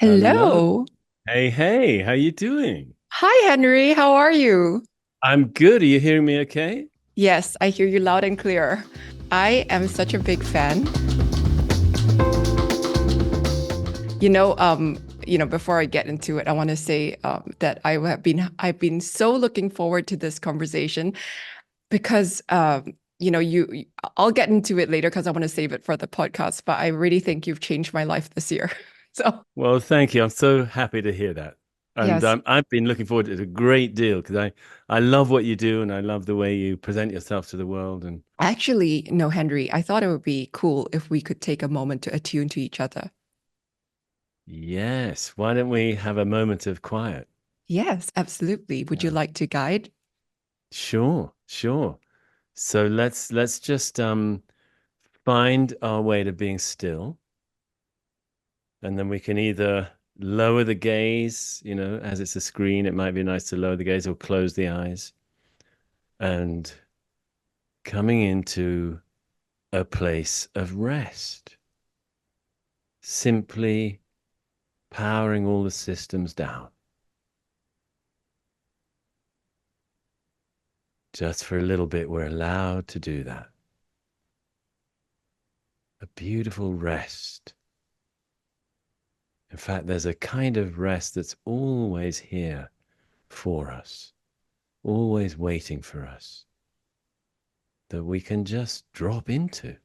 Hello. Hello. Hey, how you doing? Hi, Henry. How are you? I'm good. Are you hearing me okay? Yes, I hear you loud and clear. I am such a big fan. Before I get into it, I want to say that I've been so looking forward to this conversation because I'll get into it later because I want to save it for the podcast, but I really think you've changed my life this year. So, Well, thank you. I'm so happy to hear that. And yes, I've been looking forward to it a great deal because I love what you do and I love the way you present yourself to the world. And actually, no, Henry, I thought it would be cool if we could take a moment to attune to each other. yes, why don't we have a moment of quiet? Yes, absolutely. Would you Yeah. like to guide? Sure. So let's just find our way to being still, and then we can either lower the gaze, as it's a screen, it might be nice to lower the gaze or close the eyes. And coming into a place of rest, simply powering all the systems down. Just for a little bit, we're allowed to do that. A beautiful rest. In fact, there's a kind of rest that's always here for us, always waiting for us, that we can just drop into,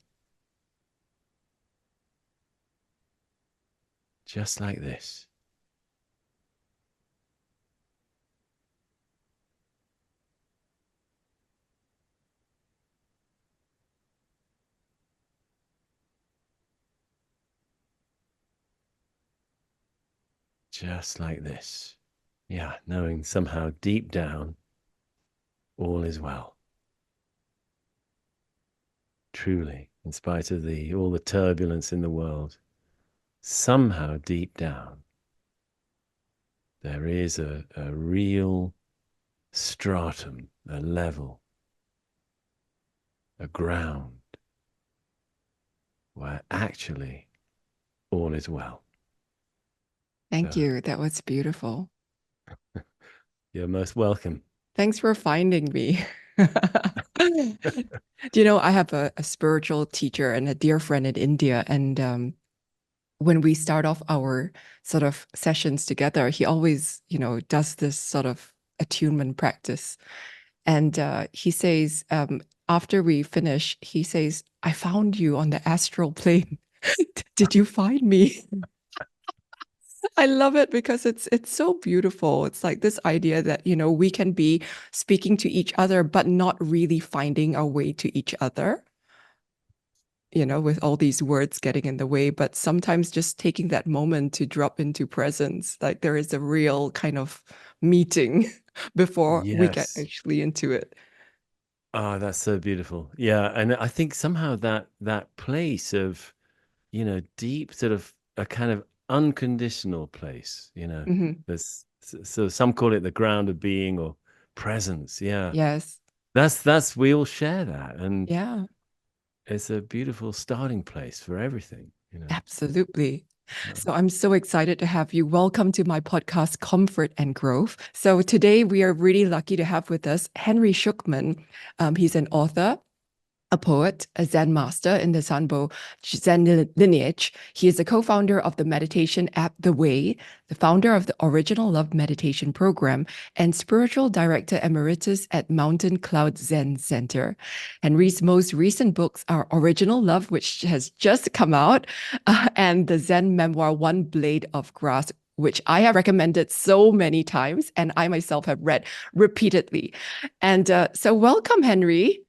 just like this. Just like this. Yeah, knowing somehow deep down all is well. Truly, in spite of the all the turbulence in the world, somehow deep down there is a real stratum, a level, a ground where actually all is well. Thank So you. That was beautiful. you're most welcome. Thanks for finding me. I have a spiritual teacher and a dear friend in India. And when we start off our sort of sessions together, he always, does this sort of attunement practice. And he says, after we finish, he says, I found you on the astral plane. Did you find me? I love it because it's so beautiful. It's like this idea that, we can be speaking to each other, but not really finding our way to each other, with all these words getting in the way, but sometimes just taking that moment to drop into presence, like there is a real kind of meeting before we get Yes. actually into it. Oh, that's so beautiful. Yeah, and I think somehow that place of, deep sort of a kind of unconditional place, Mhm. there's so some call it the ground of being or presence. Yeah. Yes. That's we all share that, and Yeah, it's a beautiful starting place for everything. absolutely. Yeah. So I'm so excited to have you. Welcome to my podcast, Comfort and Growth. So today we are really lucky to have with us Henry Shukman. He's an author, a poet, a Zen master in the Sanbo Zen lineage. He is the co-founder of the meditation app The Way, the founder of the original Love Meditation program, and spiritual director emeritus at Mountain Cloud Zen Center. Henry's most recent books are Original Love, which has just come out, and the Zen memoir One Blade of Grass, which I have recommended so many times, and I myself have read repeatedly. And so, welcome, Henry.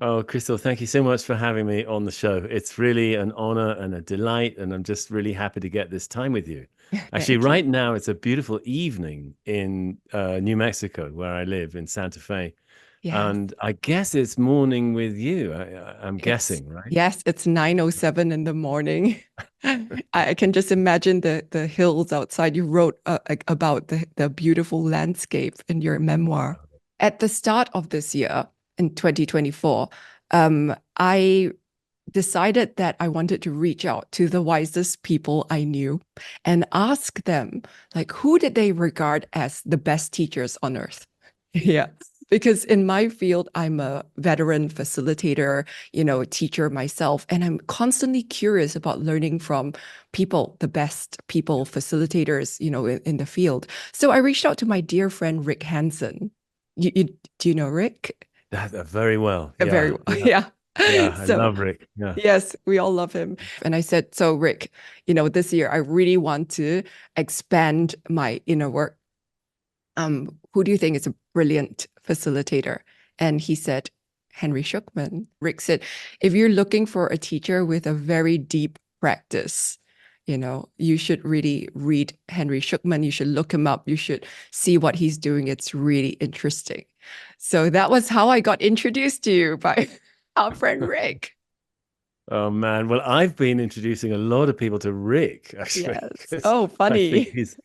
Oh, Crystal, thank you so much for having me on the show. It's really an honor and a delight, and I'm just really happy to get this time with you. Actually, Thank you. right now it's a beautiful evening in New Mexico, where I live in Santa Fe, Yes. and I guess it's morning with you. I'm It's guessing, right? yes, it's 9:07 in the morning. I can just imagine the hills outside. You wrote about the beautiful landscape in your memoir. At the start of this year, in 2024, I decided that I wanted to reach out to the wisest people I knew and ask them, like, who did they regard as the best teachers on earth? Yeah. Because in my field, I'm a veteran facilitator, teacher myself, and I'm constantly curious about learning from people, the best people, facilitators, in the field. So I reached out to my dear friend, Rick Hansen. Do you know Rick? That very well. Very Yeah, well. yeah, Yeah. yeah. I So love Rick. Yeah. yes, we all love him. And I said, so Rick, this year I really want to expand my inner work. Who do you think is a brilliant facilitator? And he said, Henry Shukman. Rick said, if you're looking for a teacher with a very deep practice, you should really read Henry Shukman. You should look him up. You should see what he's doing. It's really interesting. So that was how I got introduced to you by our friend Rick. Oh man. Well, I've been introducing a lot of people to Rick actually, Yes. because Oh, I think funny. he's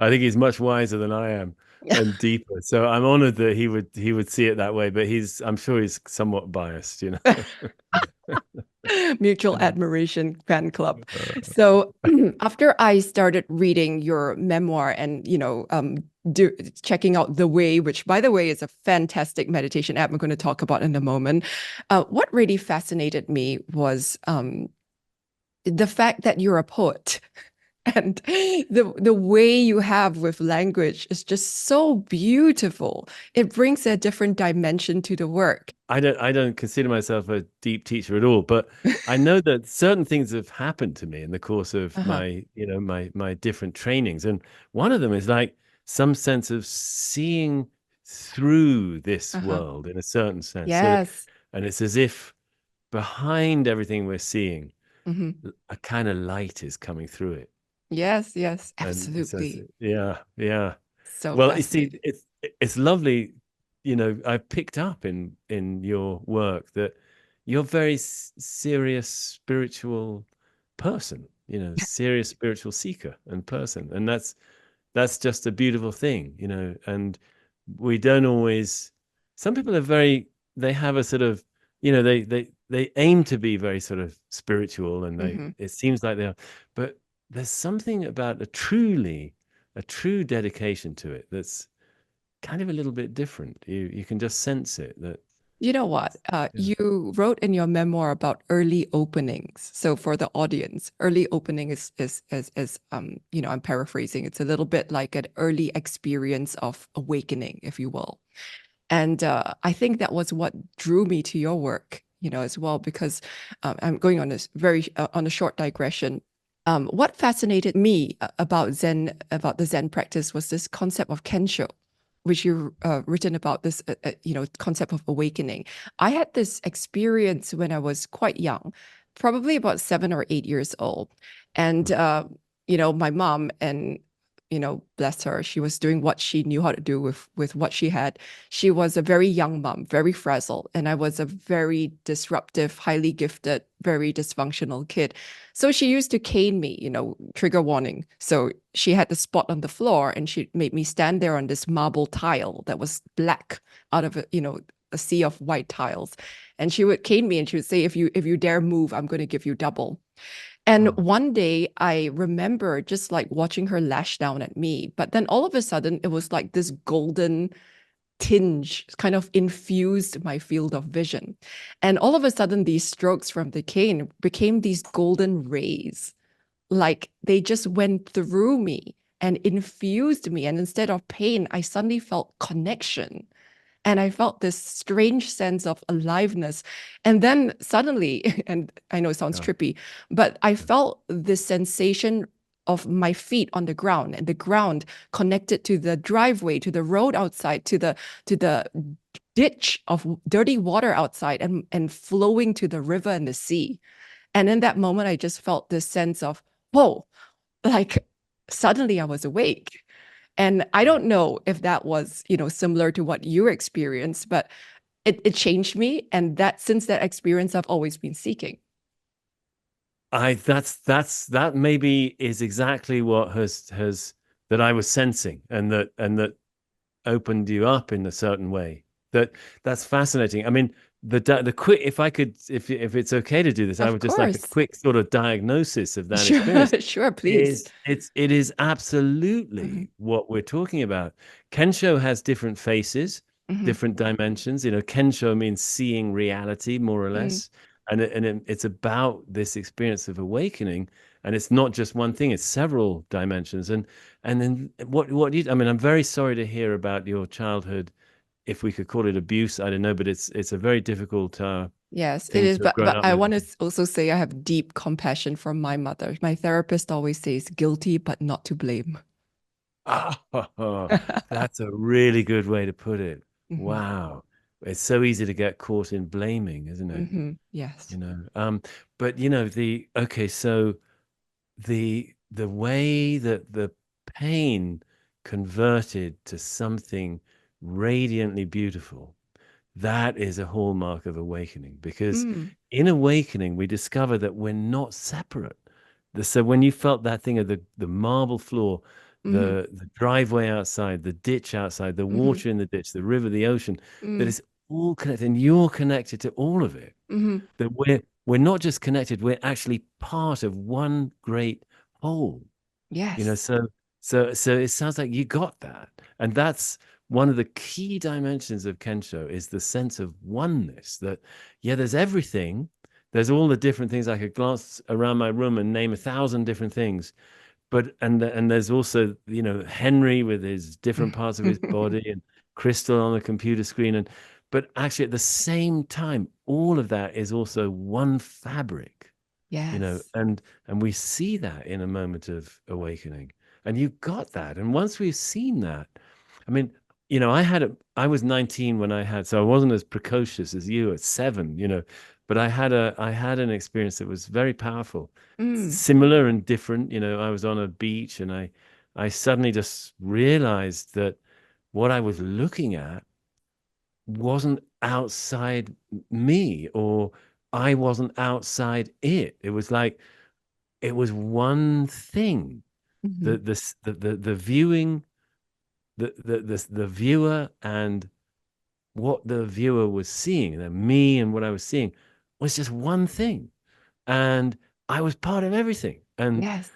I think he's much wiser than I am and deeper. So I'm honored that he would see it that way, but I'm sure he's somewhat biased, you know. Mutual admiration fan club. So after I started reading your memoir and checking out The Way, which by the way is a fantastic meditation app I'm going to talk about in a moment, what really fascinated me was the fact that you're a poet. And the way you have with language is just so beautiful. It brings a different dimension to the work. I don't consider myself a deep teacher at all, but I know that certain things have happened to me in the course of Uh-huh. my different trainings. And one of them is like some sense of seeing through this Uh-huh. world in a certain sense. Yes. And it's as if behind everything we're seeing, Mhm. a kind of light is coming through it. Yes, yes, And it says, absolutely. yeah, yeah. So Well, you see, fascinating. it's lovely. I picked up in your work that you're a very serious spiritual person. Serious spiritual seeker and person, and that's just a beautiful thing. And we don't always. Some people are very. They have a sort of. They aim to be very sort of spiritual, and Hmm. it seems like they are, but there's something about a true dedication to it that's kind of a little bit different. You can just sense it that You know what? yeah. You wrote in your memoir about early openings. So for the audience, early opening is I'm paraphrasing. It's a little bit like an early experience of awakening, if you will. And I think that was what drew me to your work, as well, because I'm going on this on a short digression. What fascinated me about the Zen practice was this concept of Kensho, which you written about this, concept of awakening. I had this experience when I was quite young, probably about 7 or 8 years old, and my mom and bless her, she was doing what she knew how to do with what she had. She was a very young mom, very frazzled, and I was a very disruptive, highly gifted, very dysfunctional kid. So she used to cane me, trigger warning. So she had the spot on the floor and she made me stand there on this marble tile that was black out of a sea of white tiles. And she would cane me and she would say, if you dare move, I'm going to give you double. And Oh, one day I remember just like watching her lash down at me. But then all of a sudden, it was like this golden tinge kind of infused my field of vision. And all of a sudden, these strokes from the cane became these golden rays. Like they just went through me and infused me. And instead of pain, I suddenly felt connection. And I felt this strange sense of aliveness. And then suddenly, and I know it sounds yeah. trippy, but I felt this sensation of my feet on the ground and the ground connected to the driveway, to the road outside, to the ditch of dirty water outside and flowing to the river and the sea. And in that moment, I just felt this sense of, whoa, like suddenly I was awake. And I don't know if that was, similar to what you experienced, but it changed me. And that since that experience, I've always been seeking. That maybe is exactly what has that I was sensing, and that opened you up in a certain way That that's fascinating. I mean, the quick, if I could, if it's okay to do this, I Of would just like a course. quick sort of diagnosis of that Sure, experience. sure, please. It is Hmm. absolutely what we're talking about. Kensho has different faces, Hmm. different dimensions. Kensho means seeing reality, more or Mm. less, it's about this experience of awakening, and it's not just one thing; it's several dimensions. And then I mean, I'm very sorry to hear about your childhood, if we could call it abuse. I don't know, but it's a very difficult Yes, it thing is. to have But grown but up I with. want to also say I have deep compassion for my mother. My therapist always says guilty, but not to blame. Oh, that's a really good way to put it. Hmm. Wow. It's so easy to get caught in blaming, isn't it? Hmm. Yes. You know, but the okay, so the way that the pain converted to something radiantly beautiful, that is a hallmark of awakening, because Mm. in awakening we discover that we're not separate. So when you felt that thing of the marble floor, Hmm. the driveway outside, the ditch outside, the Hmm. water in the ditch, the river, the ocean, that Mm. it's all connected, and you're connected to all of it. Hmm. That we're not just connected, we're actually part of one great whole. Yes. So it sounds like you got that. And that's one of the key dimensions of Kensho, is the sense of oneness, that yeah, there's everything. There's all the different things. I could glance around my room and name 1,000 different things. But and there's also, Henry with his different parts of his body, and Crystal on the computer screen. But actually at the same time, all of that is also one fabric, Yes. and we see that in a moment of awakening. And you got that. And once we've seen that, I mean, I was 19 when I had, so I wasn't as precocious as you at 7, but I had an experience that was very powerful, Mm. similar and different. I was on a beach, and I suddenly just realized that what I was looking at wasn't outside me, or I wasn't outside it. It was like it was one thing. Hmm. The viewing, the viewer, and what the viewer was seeing, me and what I was seeing, was just one thing, and I was part of everything, and Yes.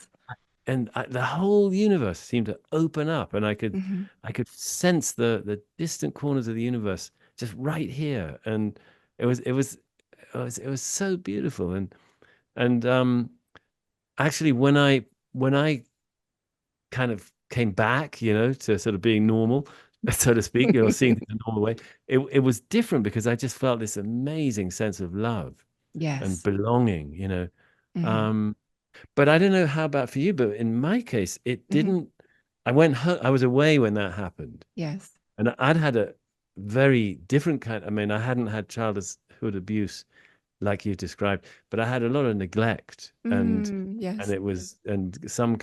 the whole universe seemed to open up, and I could Hmm. I could sense the distant corners of the universe just right here, and it was so beautiful. And actually, when I kind of came back, to sort of being normal, so to speak, seeing things the normal way, it was different, because I just felt this amazing sense of love and Yes. belonging. Hmm. Um, but I don't know how about for you, but in my case, it Hmm. didn't. I went home, I was away when that happened, Yes. and I'd had a very different kind. I mean, I hadn't had childhood abuse like you described, but I had a lot of neglect, Mm. and Yes. it was, and some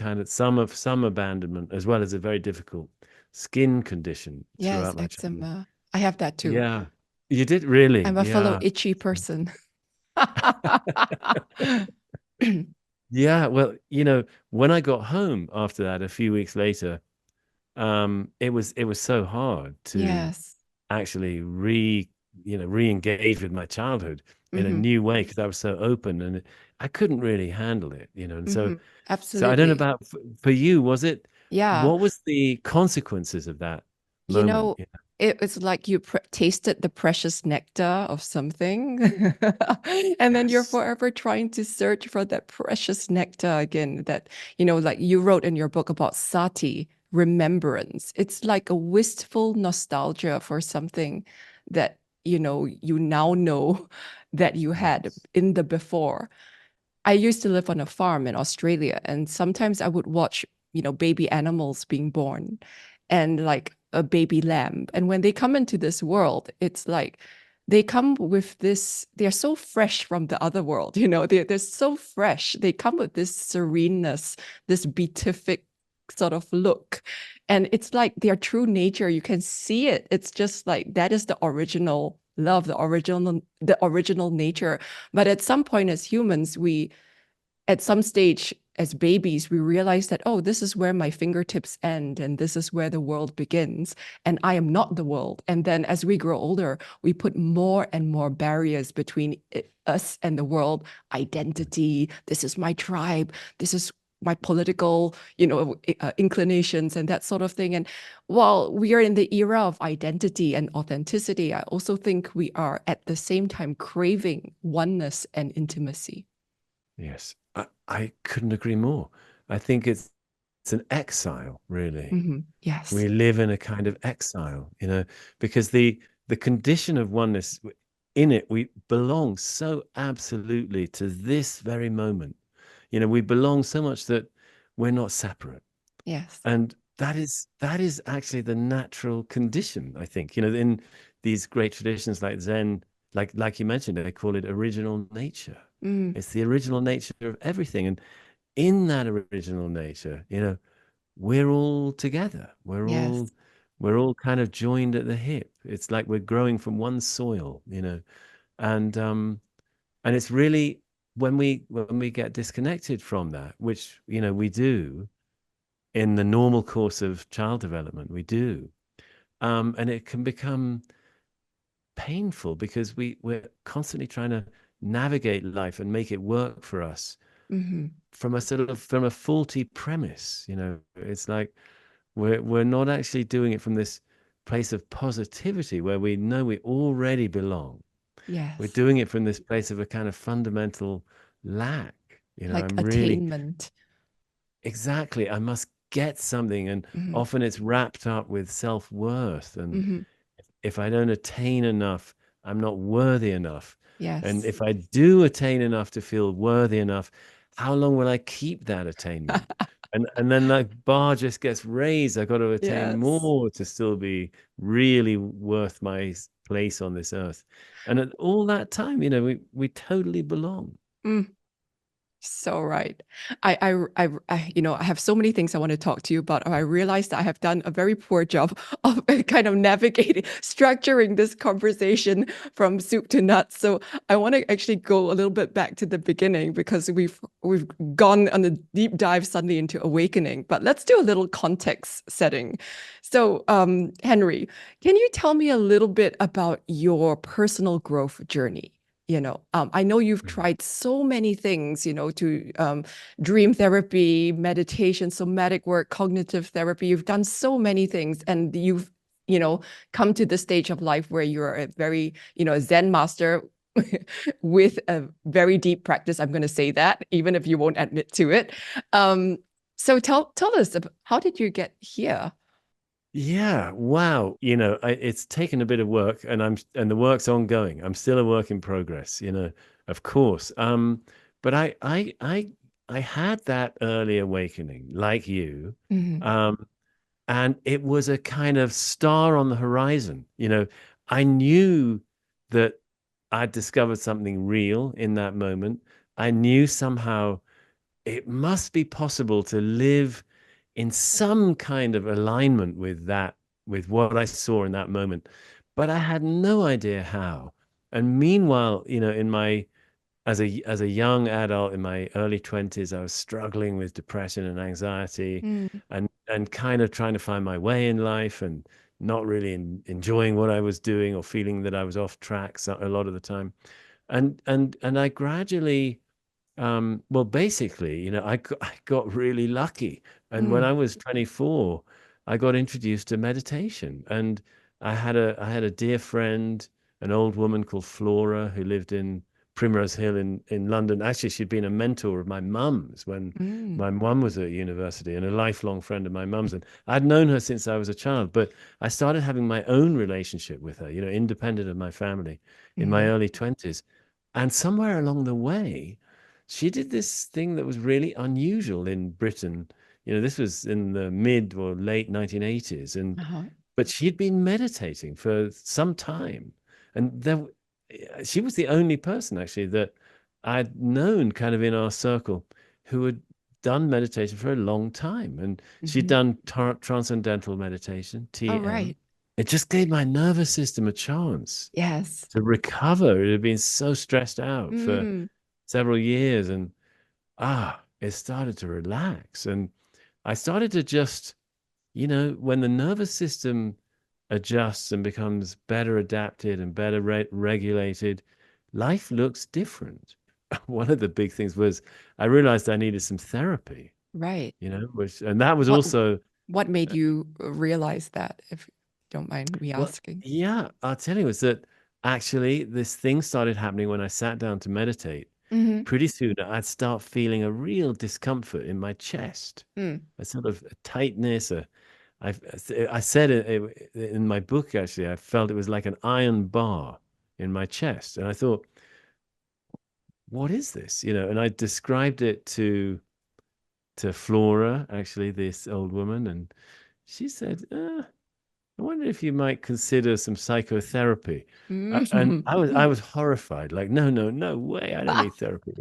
abandonment, as well as a very difficult skin condition Yes. throughout my childhood. Eczema. I have that too. Yeah, you did really, I'm a fellow yeah. itchy person. Yeah, well, when I got home after that a few weeks later, it was so hard to Yes. actually re-engage with my childhood in a Hmm. new way, because I was so open, and I couldn't really handle it, and so Hmm. so I don't know Absolutely. about for you, Yeah. what was the consequences of that You moment? know, it was like you tasted the precious nectar of something, and then you're Yes. forever trying to search for that precious nectar again. That, like you wrote in your book about sati, remembrance. It's like a wistful nostalgia for something that, you now know that you had Yes. in the before. I used to live on a farm in Australia, and sometimes I would watch, baby animals being born and like a baby lamb. And when they come into this world, it's like they come with this, they're so fresh from the other world, they're so fresh. They come with this sereneness, this beatific sort of look. And it's like their true nature. You can see it. It's just like that is the original love, the original nature. But at some point as humans, we at some stage as babies, we realize that, oh, this is where my fingertips end and this is where the world begins. And I am not the world. And then as we grow older, we put more and more barriers between us and the world. Identity, this is my tribe, this is my political, inclinations and that sort of thing. And while we are in the era of identity and authenticity, I also think we are at the same time craving oneness and intimacy. Yes, I couldn't agree more. I think it's an exile, really. Yes. We live in a kind of exile, because the condition of oneness, in it, we belong so absolutely to this very moment. We belong so much that we're not separate. Yes. And that is actually the natural condition, I think. In these great traditions like Zen, like you mentioned, they call it original nature. It's the original nature of everything. And in that original nature, we're all together. Yes. We're all kind of joined at the hip. It's like we're growing from one soil, and it's really when we get disconnected from that, which we do in the normal course of child development, we do, and it can become painful because we're constantly trying to navigate life and make it work for us from a faulty premise. It's like we're not actually doing it from this place of positivity where we know we already belong. We're Yes. doing it from this place of a kind of fundamental lack. Like I'm really attainment. exactly, I must get something. And often it's wrapped up with self-worth. And if I don't attain enough, I'm not worthy enough. And Yes. if I do attain enough to feel worthy enough, how long will I keep that attainment? And then that bar just gets raised. I've got to attain Yes. more to still be really worth my place on this earth. And at all that time, we totally belong. Mm. So right. I have so many things I want to talk to you about. I realized that I have done a very poor job of kind of navigating, structuring this conversation from soup to nuts. So I want to actually go a little bit back to the beginning because we've gone on a deep dive suddenly into awakening. But let's do a little context setting. So, Henry, can you tell me a little bit about your personal growth journey? I know you've Mm. tried so many things, to dream therapy, meditation, somatic work, cognitive therapy. You've done so many things, and you've, come to the stage of life where you're a very, Zen master with a very deep practice. I'm going to say that, even if you won't admit to it. So tell us, how did you get here? Yeah, wow. It's taken a bit of work, and the work's ongoing. I'm still a work in progress, of course. But I had that early awakening, like you, Mhm. um, and it was a kind of star on the horizon. I knew that I'd discovered something real in that moment. I knew somehow it must be possible to live in some kind of alignment with that, with what I saw in that moment. But I had no idea how. And meanwhile, in my as a young adult in my early 20s, I was struggling with depression and anxiety Mm, and kind of trying to find my way in life and not really enjoying what I was doing or feeling that I was off track a lot of the time. And I gradually well, basically, I got really lucky. And when mm, I was 24, I got introduced to meditation. And I had a dear friend, an old woman called Flora, who lived in Primrose Hill in London. Actually, she'd been a mentor of my mum's when mm, my mum was at university and a lifelong friend of my mum's. And I'd known her since I was a child, but I started having my own relationship with her, independent of my family in my mm, early 20s. And somewhere along the way, she did this thing that was really unusual in Britain. This was in the mid or late 1980s, and uh-huh. but she'd been meditating for some time, and she was the only person actually that I'd known kind of in our circle who had done meditation for a long time, and she'd Mhm. done transcendental meditation, All TM. right. It just gave my nervous system a chance Yes. to recover. It had been so stressed out for Mm, several years, and it started to relax. And I started to just, when the nervous system adjusts and becomes better adapted and better regulated, life looks different. One of the big things was I realized I needed some therapy, Right. and that was What also, what made you realize that, if you don't mind me well, asking? yeah, I'll tell you, is that actually this thing started happening when I sat down to meditate. Hmm. Pretty soon I'd start feeling a real discomfort in my chest, Mm. a sort of a tightness. I, I said it in my book, actually, I felt it was like an iron bar in my chest. And I thought, what is this? And I described it to Flora, actually, this old woman, and she said, I wonder if you might consider some psychotherapy. And I was horrified, like, no, no, no way, I don't need therapy.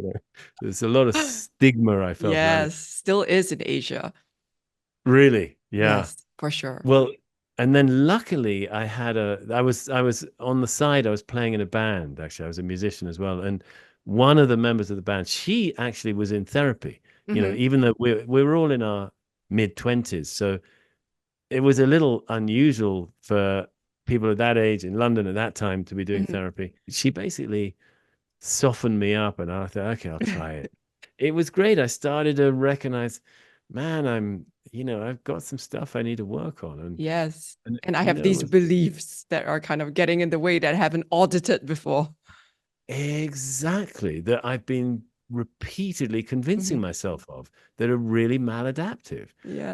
There's a lot of stigma I felt around it. Yes, still is in Asia. Really? Yeah. Yes, for sure. Well, and then luckily I was on the side, I was playing in a band, actually. I was a musician as well. And one of the members of the band, she actually was in therapy, Hmm. even though we were all in our mid-20s. So it was a little unusual for people of that age in London at that time to be doing Hmm. therapy. She basically softened me up, and I thought, okay, I'll try it. It was great. I started to recognize, man, I've got some stuff I need to work on. Yes. And And I have it these was beliefs that are kind of getting in the way that I haven't audited before. exactly that I've been repeatedly convincing Hmm. myself of that are really maladaptive,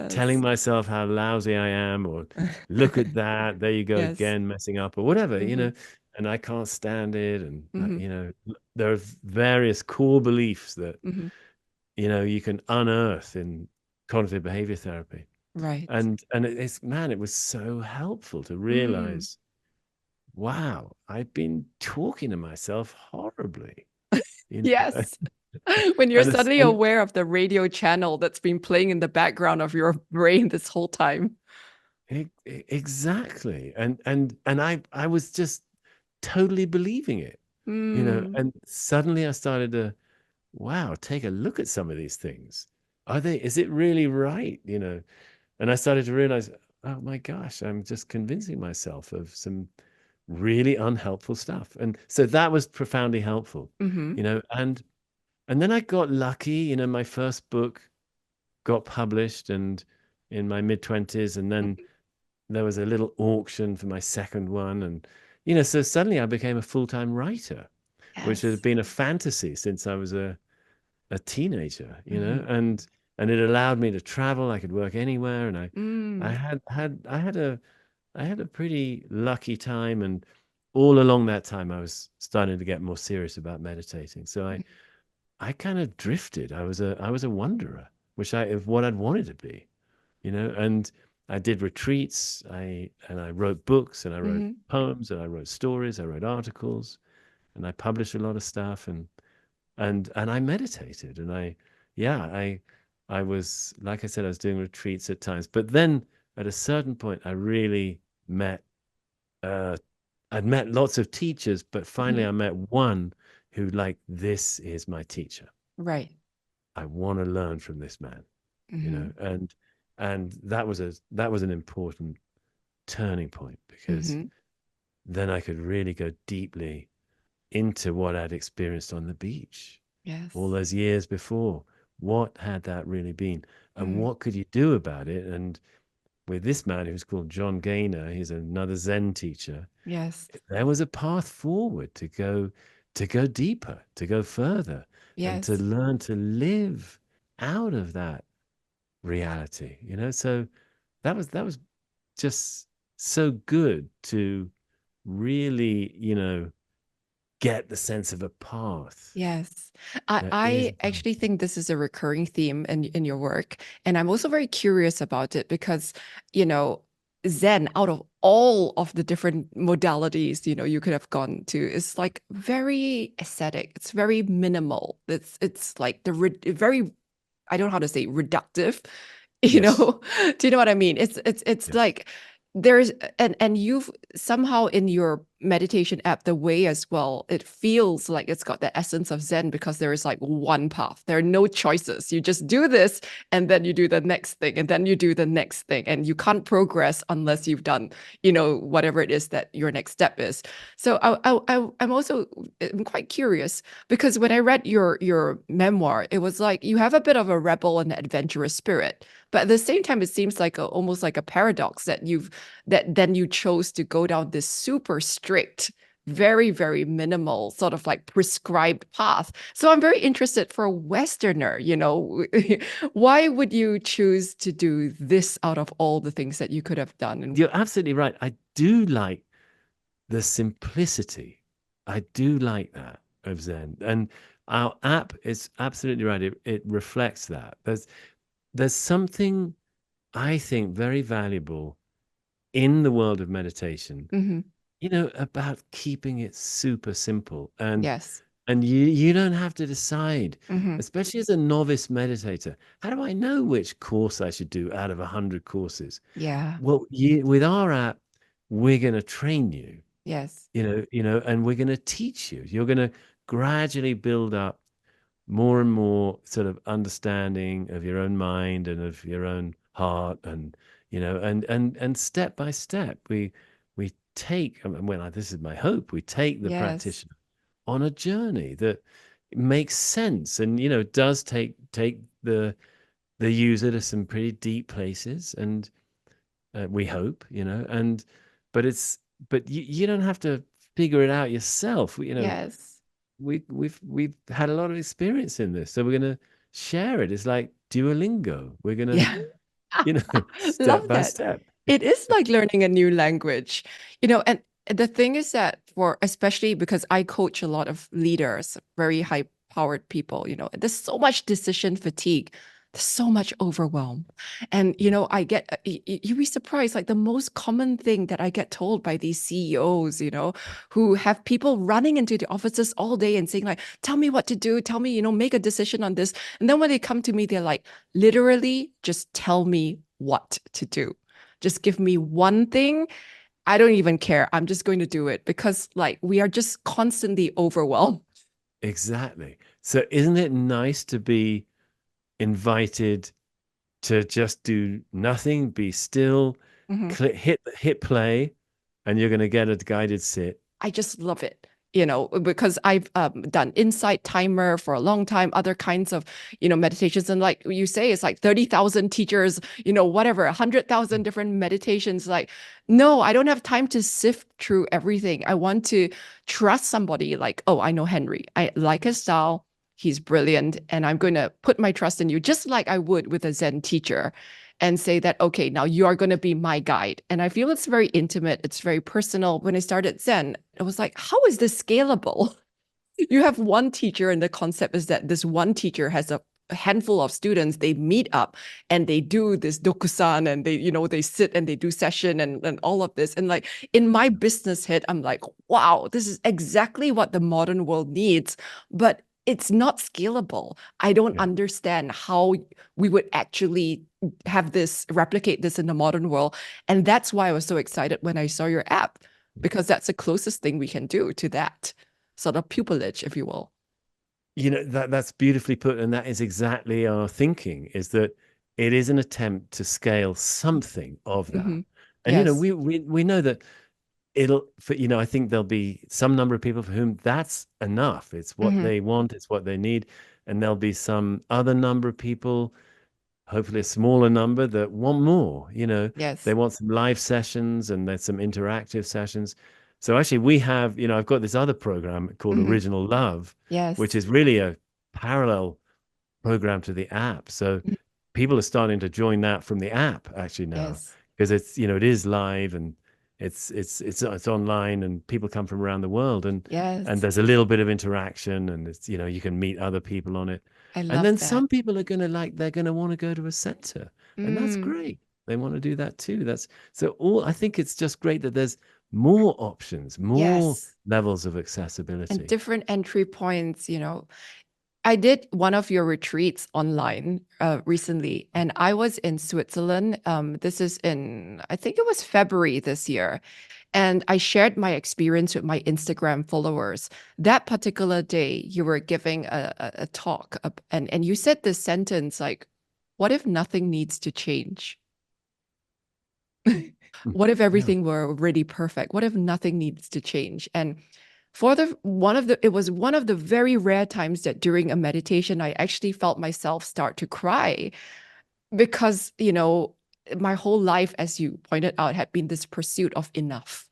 telling Yes. myself how lousy I am, or look at that, there you go Yes. again, messing up, or whatever, Hmm. and I can't stand it. And, Hmm. there are various core beliefs that, Hmm. you can unearth in cognitive behavior therapy. Right. And man, it was so helpful to Mm. realize, wow, I've been talking to myself horribly, you know, Yes. When you're and it's suddenly and aware of the radio channel that's been playing in the background of your brain this whole time. exactly. And I was just totally believing it, Mm. and suddenly I started to, wow, take a look at some of these things. Is it really right? And I started to realize, oh my gosh, I'm just convincing myself of some really unhelpful stuff. And so that was profoundly helpful, Hmm. and then I got lucky, my first book got published, and in my mid-20s, and then there was a little auction for my second one. And so suddenly I became a full-time writer, which had Yes. been a fantasy since I was a teenager, Hmm. and it allowed me to travel. I could work anywhere, and I Mm. had a pretty lucky time. And all along that time I was starting to get more serious about meditating. So I kind of drifted. I was a wanderer, which of what I'd wanted to be, and I did retreats. I wrote books, and I wrote Hmm. poems, and I wrote stories, I wrote articles, and I published a lot of stuff. And I meditated, and I was, like I said, I was doing retreats at times. But then at a certain point I really met uh I'd met lots of teachers, but finally Hmm. I met one who, like, this is my teacher. Right. I want to learn from this man, Hmm. and that was an important turning point, because Hmm. then I could really go deeply into what I'd experienced on the beach all Yes. those years before. What had that really been? And Mm. what could you do about it? And with this man who's called John Gaynor, he's another Zen teacher, Yes. there was a path forward to go deeper, to go further, and to Yes. learn to live out of that reality. So that was just so good to really, get the sense of a path Yes. that is I done. actually think this is a recurring theme in your work. And I'm also very curious about it because, you know, Zen, out of all of the different modalities, you could have gone to, is like very aesthetic. It's very minimal. It's like very, I don't know how to say reductive, you Yes. know. Do you know what I mean? It's Yes. like there's and you've somehow in your meditation app, the way as well, it feels like it's got the essence of Zen because there is like one path. There are no choices. You just do this and then you do the next thing and then you do the next thing. And you can't progress unless you've done, whatever it is that your next step is. So I'm quite curious because when I read your memoir, it was like you have a bit of a rebel and adventurous spirit. But at the same time, it seems like almost like a paradox that then you chose to go down this super strict, very, very minimal sort of like prescribed path. So I'm very interested for a Westerner, why would you choose to do this out of all the things that you could have done? And You're absolutely right. I do like the simplicity. I do like that of Zen. And our app is absolutely right. It reflects that. There's something I think very valuable in the world of meditation, Mhm. about keeping it super simple. And Yes. and you don't have to decide, Mhm. especially as a novice meditator, how do I know which course I should do out of 100 courses? Yeah. Well, with our app, we're going to train you, Yes. and we're going to teach you. You're going to gradually build up more and more sort of understanding of your own mind and of your own heart, and and step by step we take, well, this is my hope, we take the Yes. practitioner on a journey that makes sense, and does take the user to some pretty deep places, and we hope, and but you don't have to figure it out yourself. Yes. We've had a lot of experience in this, so we're going to share it. It's like Duolingo. We're going to, Yeah. step Love by that. step. It is like learning a new language, and the thing is that for especially because I coach a lot of leaders, very high powered people, there's so much decision fatigue. There's so much overwhelm. And, Yeah. I get, you'd be surprised, like the most common thing that I get told by these CEOs, who have people running into the offices all day and saying like, tell me what to do, tell me, make a decision on this. And then when they come to me, they're like, literally just tell me what to do. Just give me one thing. I don't even care. I'm just going to do it because like we are just constantly overwhelmed. Exactly. So isn't it nice to be invited to just do nothing, be still, Mhm. hit play, and you're going to get a guided sit. I just love it, because I've done Insight Timer for a long time, other kinds of, meditations. And like you say, it's like 30,000 teachers, whatever, 100,000 different meditations. Like, no, I don't have time to sift through everything. I want to trust somebody like, oh, I know Henry. I like his style. He's brilliant. And I'm going to put my trust in you, just like I would with a Zen teacher and say that, okay, now you are going to be my guide. And I feel it's very intimate. It's very personal. When I started Zen, it was like, how is this scalable? You have one teacher, and the concept is that this one teacher has a handful of students. They meet up and they do this dokusan, and they sit and they do session and all of this. And like in my business head, I'm like, wow, this is exactly what the modern world needs. But it's not scalable. I don't Yeah. understand how we would actually have this, replicate this in the modern world. And that's why I was so excited when I saw your app, because that's the closest thing we can do to that sort of pupillage, if you will. That's beautifully put, and that is exactly our thinking, is that it is an attempt to scale something of that. Hmm. And Yes. we know that I think there'll be some number of people for whom that's enough. It's what Hmm. they want, it's what they need. And there'll be some other number of people, hopefully a smaller number, that want more. They Yes. want some live sessions, and there's some interactive sessions. So actually we have, I've got this other program called Hmm. Original Love, which Yes. is really a parallel program to the app. So Mhm. people are starting to join that from the app actually now, Yes. because it is live, and it's online, and people come from around the world, and Yes. there's a little bit of interaction, and it's you can meet other people on it. I And love then that. some people are going to they're going to want to go to a center, and that's Mm. great. They want to do that too. That's so all I think it's just great that there's more options, more Yes. levels of And accessibility. different entry points, I did one of your retreats online recently, and I was in Switzerland. This is in, I think it was February this year. And I shared my experience with my Instagram followers. That particular day, you were giving a talk, and you said this sentence like, what if nothing needs to change? Mm. What if Yeah. everything were already perfect? What if nothing needs to change? And for the one of the it was one of the very rare times that during a meditation I actually felt myself start to cry because, my whole life, as you pointed out, had been this pursuit of enough.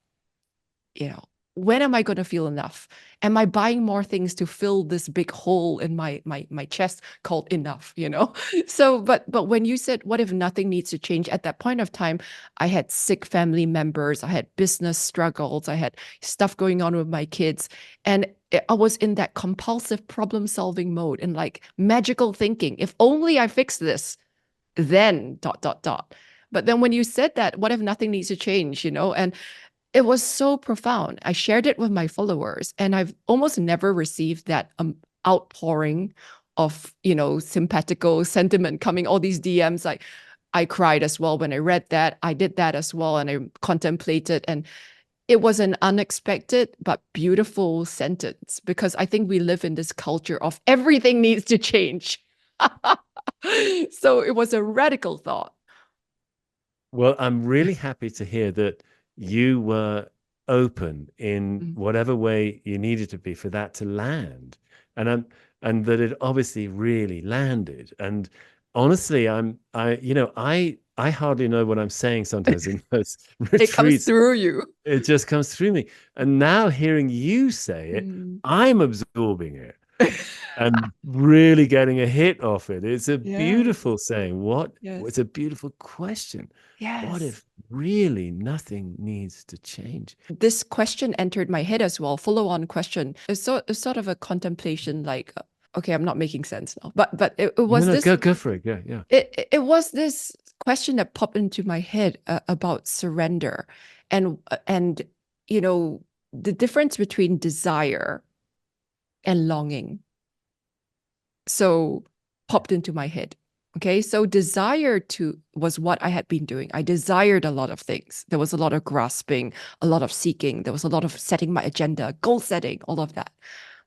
you know when am I going to feel enough? Am I buying more things to fill this big hole in my chest called enough? So but when you said what if nothing needs to change, at that point of time I had sick family members, I had business struggles, I had stuff going on with my kids, and I was in that compulsive problem solving mode and like magical thinking, if only I fix this, then dot dot dot. But then when you said that, what if nothing needs to change, and it was so profound. I shared it with my followers, and I've almost never received that outpouring of, sympathical sentiment coming, all these DMs. Like, I cried as well when I read that. I did that as well, and I contemplated. And it was an unexpected but beautiful sentence because I think we live in this culture of everything needs to change. So it was a radical thought. Well, I'm really happy to hear that you were open in Mm. whatever way you needed to be for that to land. And and that it obviously really landed. And honestly, I hardly know what I'm saying sometimes in those It comes retreats. through you. It just comes through me. And now hearing you say it, Mm. I'm absorbing it and really getting a hit off it. It's a Yes. beautiful saying. It's Yes. a beautiful question. What Yes. if really nothing needs to change? This question entered my head as well, follow-on question. It's sort of a contemplation, like, okay, I'm not making sense now. But it No, was no, this go for it. Yeah, yeah. it was this question that popped into my head about surrender and you know the difference between desire and longing. So popped into my head. Okay, so desire to was what I had been doing. I desired a lot of things. There was a lot of grasping, a lot of seeking. There was a lot of setting my agenda, goal setting, all of that.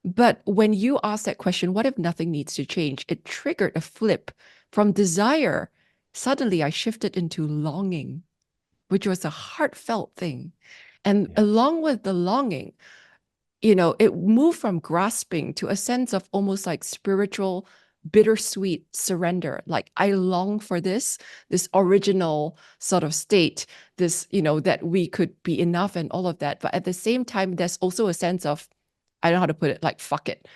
But when you asked that question, what if nothing needs to change? It triggered a flip from desire. Suddenly, I shifted into longing, which was a heartfelt thing. And Yes. along with the longing, it moved from grasping to a sense of almost like spiritual, bittersweet surrender. Like I long for this original sort of state, this, that we could be enough and all of that. But at the same time, there's also a sense of, I don't know how to put it, like, fuck it.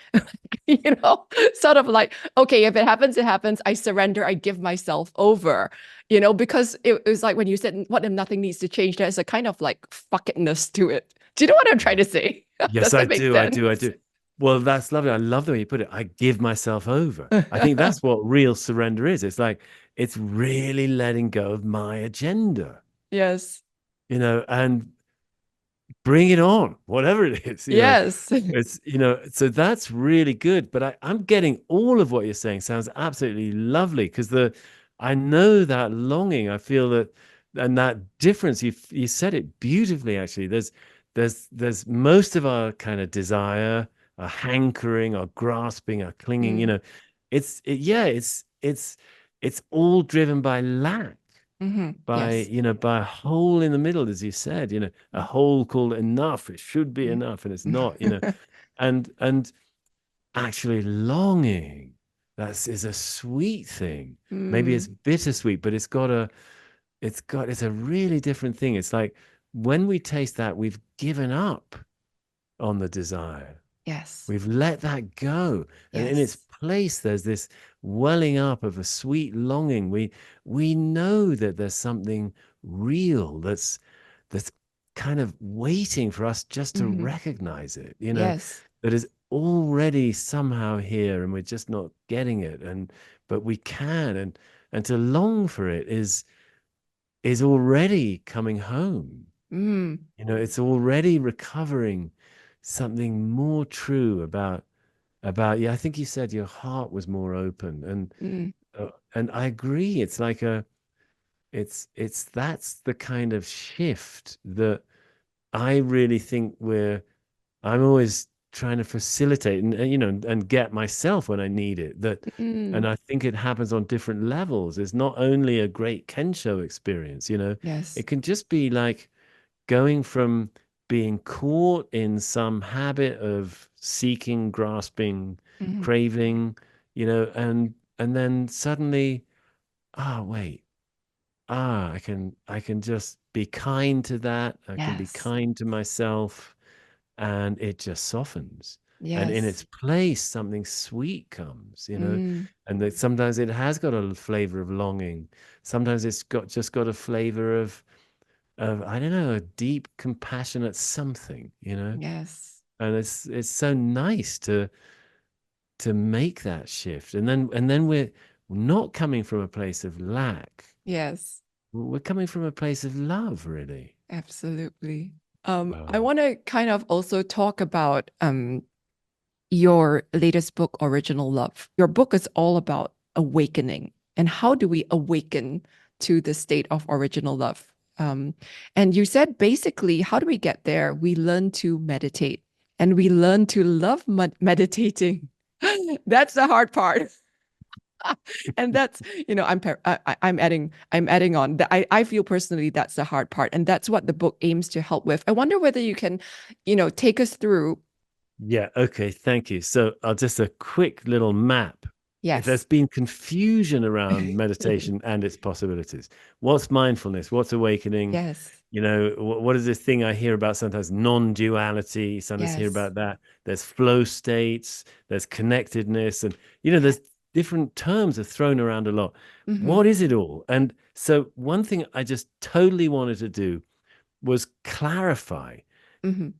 Sort of like, okay, if it happens, it happens. I surrender, I give myself over, because it was like when you said, what if nothing needs to change? There's a kind of like fuck itness to it. Do you know what I'm trying to say? Yes, Does I that make do. I sense? do. I do. Well, that's lovely. I love the way you put it. I give myself over. I think that's what real surrender is. It's like, it's really letting go of my agenda, Yes. and bring it on, whatever it is, Yes. it's, so that's really good. But I'm getting all of what you're saying sounds absolutely lovely because I know that longing, I feel that, and that difference, you said it beautifully, actually. There's most of our kind of desire, our hankering, our grasping, our clinging, Mm. yeah, it's all driven by lack, Hmm. by Yes. by a hole in the middle, as you said, a hole called enough. It should be Mm. enough, and it's not, and actually longing, that's is a sweet thing. Maybe it's Mm. bittersweet, but it's a really different thing. It's like when we taste that, we've given up on the desire. Yes. We've let that go. And in its Yes. place, there's this welling up of a sweet longing. We know that there's something real that's kind of waiting for us just to Hmm. recognize it, Yes. that is already somehow here and we're just not getting it. But we can, and to long for it is already coming home. Mm. It's already recovering something more true about about, yeah, I think you said your heart was more open, Mm, and I agree. It's like it's that's the kind of shift that I really think I'm always trying to facilitate and and get myself when I need it. And mm, I think it happens on different levels. It's not only a great Kensho experience, yes. it can just be like going from being caught in some habit of seeking, grasping, Mhm. craving, and then suddenly, wait, I can just be kind to that. I can be Yes. kind to myself, and it just softens. And in Yes. its place, something sweet comes, Mm, and that sometimes it has got a flavor of longing. Sometimes it's got a flavor of I don't know, a deep, compassionate something. yes. And it's so nice to make that shift. And then we're not coming from a place of lack. Yes. We're coming from a place of love, really. Absolutely. I Wow. want to kind of also talk about your latest book, Original Love. Your book is all about awakening and how do we awaken to the state of original love. And you said basically, how do we get there? We learn to meditate and we learn to love meditating. That's the hard part. And that's, I'm adding on that. I feel personally that's the hard part. And that's what the book aims to help with. I wonder whether you can, take us through. Yeah, okay, thank you. So I'll just a quick little map. If there's Yes. been confusion around meditation and its possibilities, what's mindfulness? What's awakening? Yes. What is this thing I hear about sometimes? Non-duality. Sometimes hear Yes. about that. There's flow states. There's connectedness, and there's different terms are thrown around a lot. Mm-hmm. What is it all? And so one thing I just totally wanted to do was clarify. Mm-hmm.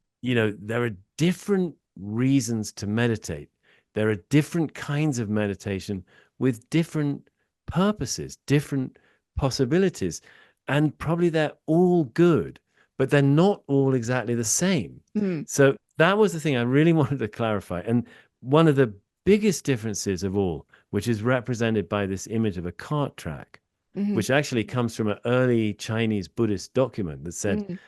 There are different reasons to meditate. There are different kinds of meditation with different purposes, different possibilities. And probably they're all good, but they're not all exactly the same. Mm-hmm. So that was the thing I really wanted to clarify. And one of the biggest differences of all, which is represented by this image of a cart track, Mm-hmm. which actually comes from an early Chinese Buddhist document that said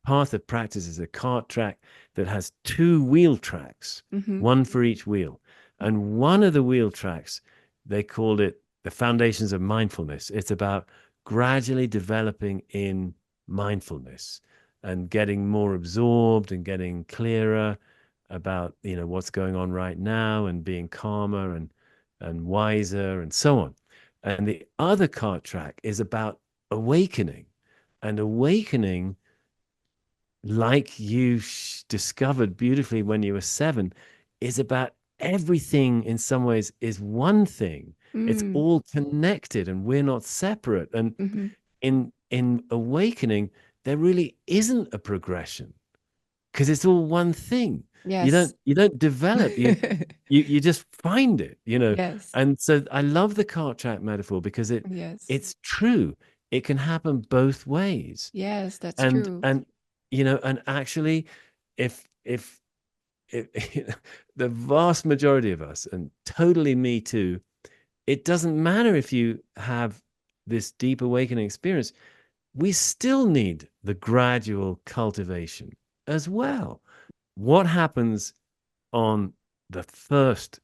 path of practice is a cart track that has two wheel tracks, Mm-hmm. one for each wheel. And one of the wheel tracks, they called it the foundations of mindfulness. It's about gradually developing in mindfulness and getting more absorbed and getting clearer about what's going on right now and being calmer and wiser and so on. And the other cart track is about awakening, and awakening, like you discovered beautifully when you were 7, is about everything. In some ways is one thing. It's Mm-hmm. all connected and we're not separate. And Mm-hmm. in awakening, there really isn't a progression because it's all one thing. you Yes. don't you don't develop, you just find it. Yes. And so I love the cart track metaphor because Yes. it's true. It can happen both ways. Yes, that's and true. and and actually, if the vast majority of us, and totally me too, it doesn't matter if you have this deep awakening experience, we still need the gradual cultivation as well. What happens on the first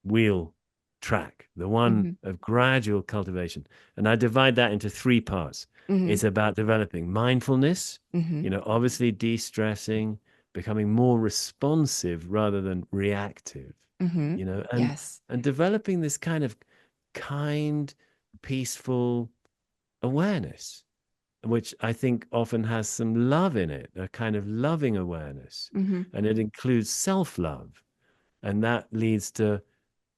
wheel track, the one Mm-hmm. of gradual cultivation? And I divide that into three parts. Mm-hmm. It's about developing mindfulness, Mm-hmm. obviously de-stressing, becoming more responsive rather than reactive, Mm-hmm. and Yes. developing this kind of kind, peaceful awareness, which I think often has some love in it, a kind of loving awareness. Mm-hmm. And it includes self-love. And that leads to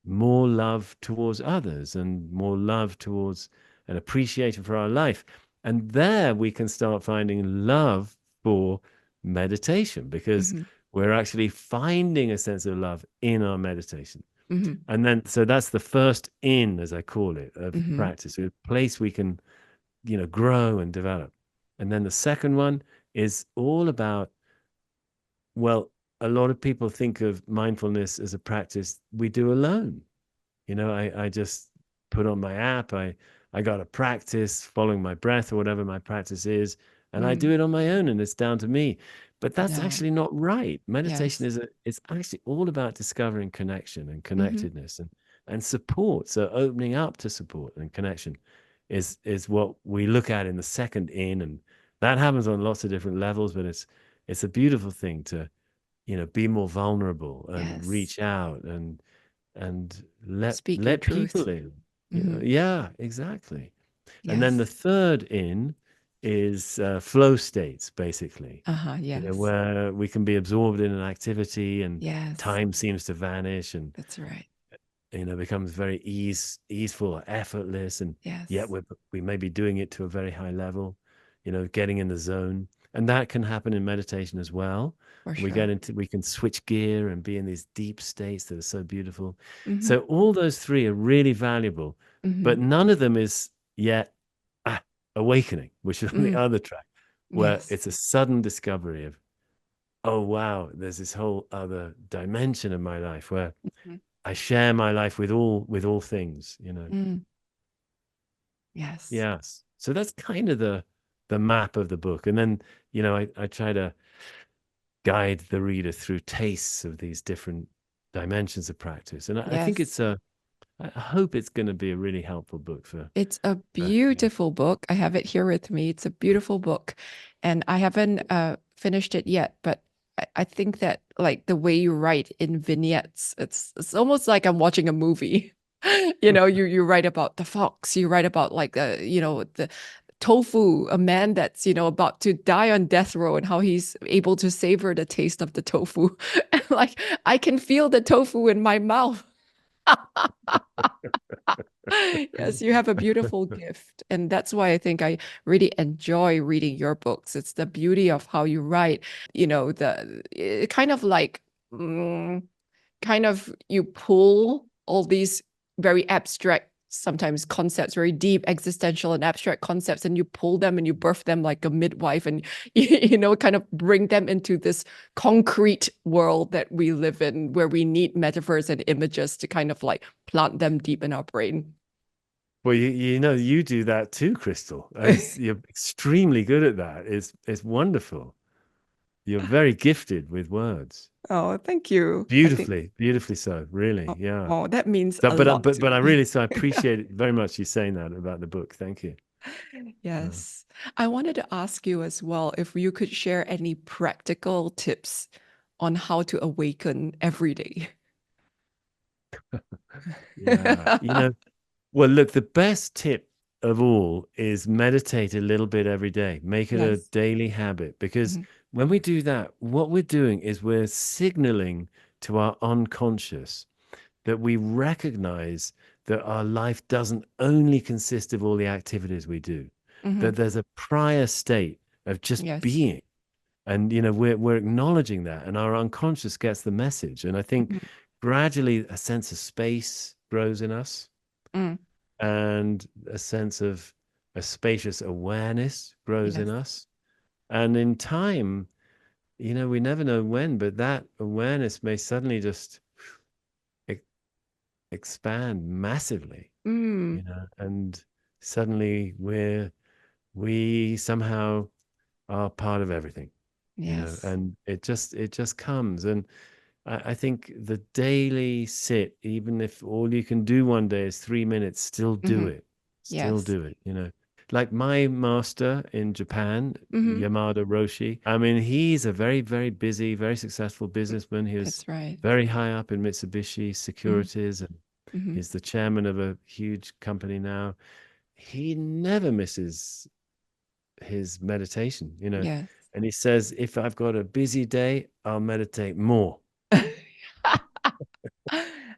more love towards others and more love towards an appreciation for our life. And there we can start finding love for meditation because Mm-hmm. we're actually finding a sense of love in our meditation. Mm-hmm. And then, so that's the first in, as I call it, of Mm-hmm. practice, a place we can, grow and develop. And then the second one is all about, well, a lot of people think of mindfulness as a practice we do alone. I just put on my app. I got to practice following my breath or whatever my practice is, and I do Mm. it on my own, and it's down to me. But that's No. actually not right. Meditation Yes. it's actually all about discovering connection and Hmm. connectedness and support. So opening up to support and connection is what we look at in the second in, and that happens on lots of different levels. But it's a beautiful thing to be more vulnerable and Yes. reach out and let Speak your let truth. people in. Hmm. Yeah, exactly. And then the Yes. third in is flow states, basically, Uh-huh. Yes. where we can be absorbed in an activity and Yes. time seems to vanish, and That's right. becomes very easeful or effortless, and yet Yes. we may be doing it to a very high level, getting in the zone. And that can happen in meditation as well. For We sure. we can switch gear and be in these deep states that are so beautiful. Hmm. So all those three are really valuable, Hmm. but none of them is yet ah, awakening, which is on the Mm. other track, where Yes. it's a sudden discovery of, oh wow, there's this whole other dimension of my life where Mhm. I share my life with all things. Mm. Yes. Yes. So that's kind of the map of the book. And then, I try to guide the reader through tastes of these different dimensions of practice. And I think Yes. I hope it's going to be a really helpful book It's a yeah. beautiful book. I have it here with me. It's a beautiful book. And I haven't finished it yet, but I think that like the way you write in vignettes, it's almost like I'm watching a movie. You write about the fox, you write about like the tofu, a man that's about to die on death row and how he's able to savor the taste of the tofu. And like I can feel the tofu in my mouth. Yes, you have a beautiful gift. And that's why I think I really enjoy reading your books. It's the beauty of how you write, kind of like, mm, kind of you pull all these very abstract, sometimes concepts, very deep existential and abstract concepts, and you pull them and you birth them like a midwife and, kind of bring them into this concrete world that we live in, where we need metaphors and images to kind of like plant them deep in our brain. Well, you do that too, Crystal. You're extremely good at that. It's wonderful. You're very gifted with words. Oh, thank you. I think, Beautifully so, really. oh, Yeah. oh, that means So, a but lot but to but I me. really so I appreciate it very much you saying that about the book. Thank you. Uh, Yes. I wanted to ask you as well if you could share any practical tips on how to awaken every day. yeah. Well, look, the best tip of all is meditate a little bit every day. Make it a Yes. daily habit, because Mhm. when we do that, what we're doing is we're signaling to our unconscious that we recognize that our life doesn't only consist of all the activities we do, Mhm. that there's a prior state of just Yes. being. And we're acknowledging that, and our unconscious gets the message. And I think Mhm. gradually a sense of space grows in us, Mm. and a sense of a spacious awareness grows in Yes. us. And in time, we never know when, but that awareness may suddenly just e- expand massively, Mm. and suddenly we somehow are part of everything, Yes. and it just comes. And I think the daily sit, even if all you can do one day is 3 minutes, still do Mhm. it. Still Yes. do it. Like my master in Japan, Mhm. Yamada Roshi. I mean, he's a very, very busy, very successful businessman. He was That's right. very high up in Mitsubishi Mhm. Securities, and Mhm. he's the chairman of a huge company now. He never misses his meditation. Yes. And he says, if I've got a busy day, I'll meditate more.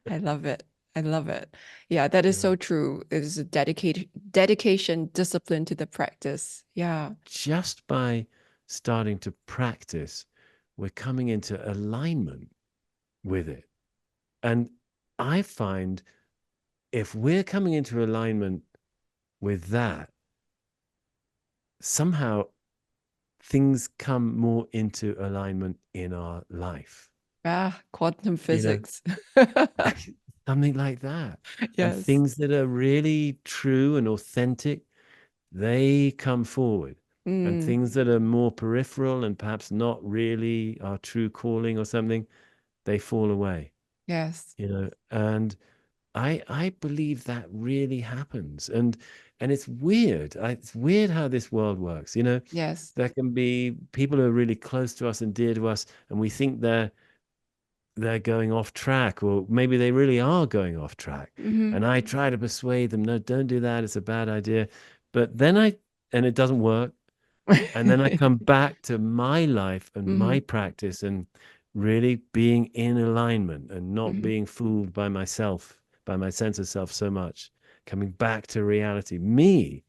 I love it. I love it. Yeah, that is Yeah. so true. It is a dedication, discipline to the practice. Yeah. Just by starting to practice, we're coming into alignment with it. And I find if we're coming into alignment with that, somehow things come more into alignment in our life. Ah, quantum you know, physics. something like that. And Yes. things that are really true and authentic, they come forward. And Mm, things that are more peripheral and perhaps not really our true calling or something, they fall away, yes. and I believe that really happens. And it's weird. It's weird how this world works. Yes. There can be people who are really close to us and dear to us, and we think they're going off track, or maybe they really are going off track. Hmm. And I try to persuade them, no, don't do that. It's a bad idea. But and it doesn't work. And then I come back to my life and Hmm. my practice and really being in alignment and not Hmm. being fooled by myself, by my sense of self so much, coming back to reality, me,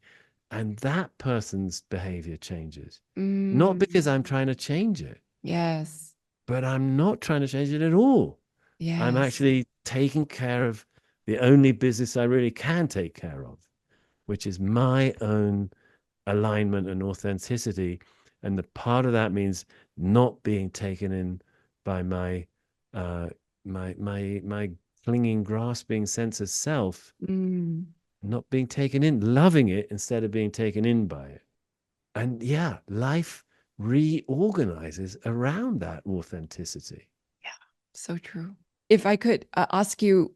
and that person's behavior changes. Not Mm. because I'm trying to change it, Yes. but I'm not trying to change it at all. I'm Yes. actually taking care of the only business I really can take care of, which is my own alignment and authenticity. And the part of that means not being taken in by uh, my clinging, grasping sense of self, Mm. not being taken in, loving it instead of being taken in by it. And yeah, life reorganizes around that authenticity. Yeah, so true. If I could ask you,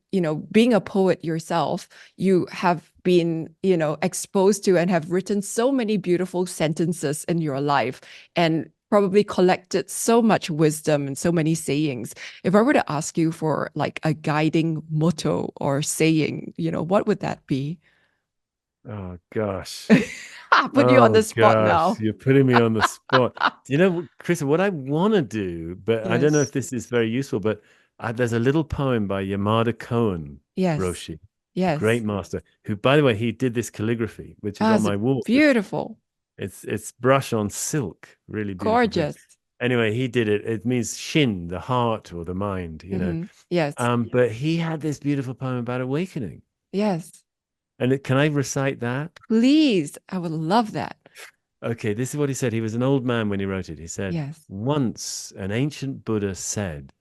being a poet yourself, you have been, exposed to and have written so many beautiful sentences in your life and probably collected so much wisdom and so many sayings. If I were to ask you for like a guiding motto or saying, what would that be? Oh gosh. Put you on the Oh spot gosh, now. you're putting me on the spot. Do you know, Chris, what I want to do, but I don't know if Yes. this is very useful, but there's a little poem by Yamada Cohen Yes. Roshi, a great Yes. master, who, by the way, he did this calligraphy, which is Ah, on it's my wall. beautiful. It's brush on silk, really beautiful thing. Gorgeous. Anyway, he did it. It means shin, the heart or the mind, Yes. But he had this beautiful poem about awakening. Yes. And can I recite that? Please. I would love that. Okay, this is what he said. He was an old man when he wrote it. He said, Yes. once an ancient Buddha said,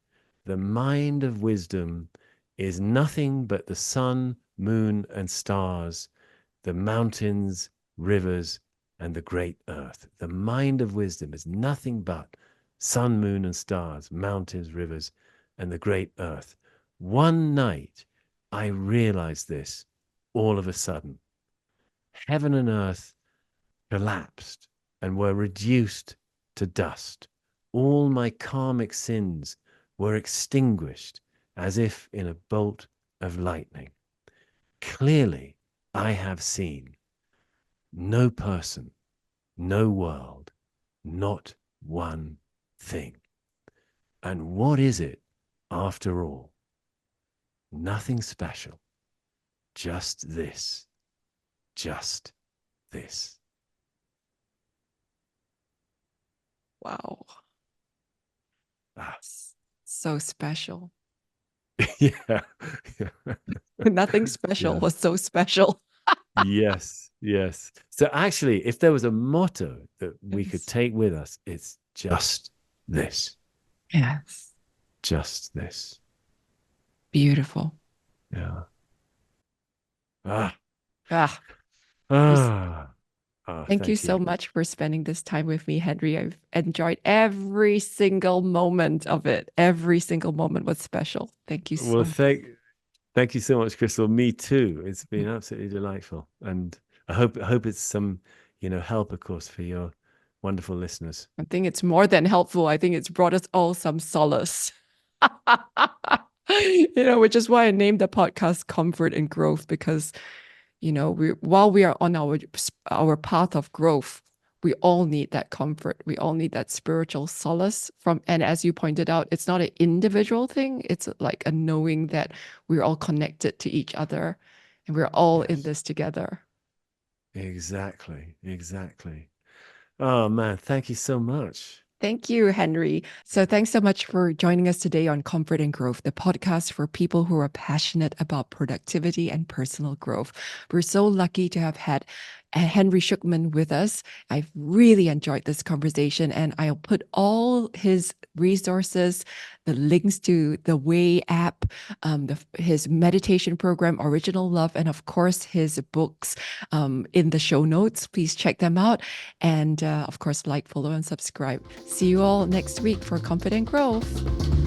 the mind of wisdom is nothing but the sun, moon, and stars, the mountains, rivers, and the great earth. The mind of wisdom is nothing but sun, moon, and stars, mountains, rivers, and the great earth. One night, I realized this all of a sudden. Heaven and earth collapsed and were reduced to dust. All my karmic sins were extinguished as if in a bolt of lightning. Clearly, I have seen no person, no world, not one thing. And what is it after all? Nothing special, just this, just this. Wow. Ah, So special. yeah, yeah, Nothing special yeah. was so special. Yes, yes. So actually, if there was a motto that we could Yes. take with us, it's just this, Yes. just this. Beautiful. Yeah. Ah, Ah, just ah, ah, thank you thank so you. much for spending this time with me, Henry. I've enjoyed every single moment of it. Every single moment was special. Thank you Well, so thank you so much, Crystal. Me too. It's much. been absolutely delightful. And I hope it's some, help, of course, for your wonderful listeners. I think it's more than helpful. I think it's brought us all some solace. Which is why I named the podcast Comfort and Growth, because while we are on our path of growth, we all need that comfort. We all need that spiritual solace from, and as you pointed out, it's not an individual thing. It's like a knowing that we're all connected to each other and we're all in Yes, this together. exactly, exactly. Oh man, thank you so much. Thank you, Henry. So, thanks so much for joining us today on Comfort and Growth, the podcast for people who are passionate about productivity and personal growth. We're so lucky to have had Henry Shukman with us. I've really enjoyed this conversation, and I'll put all his resources, the links to the Way app, his meditation program, Original Love, and of course his books in the show notes. Please check them out. And of course, like, follow, and subscribe. See you all next week for Confident Growth.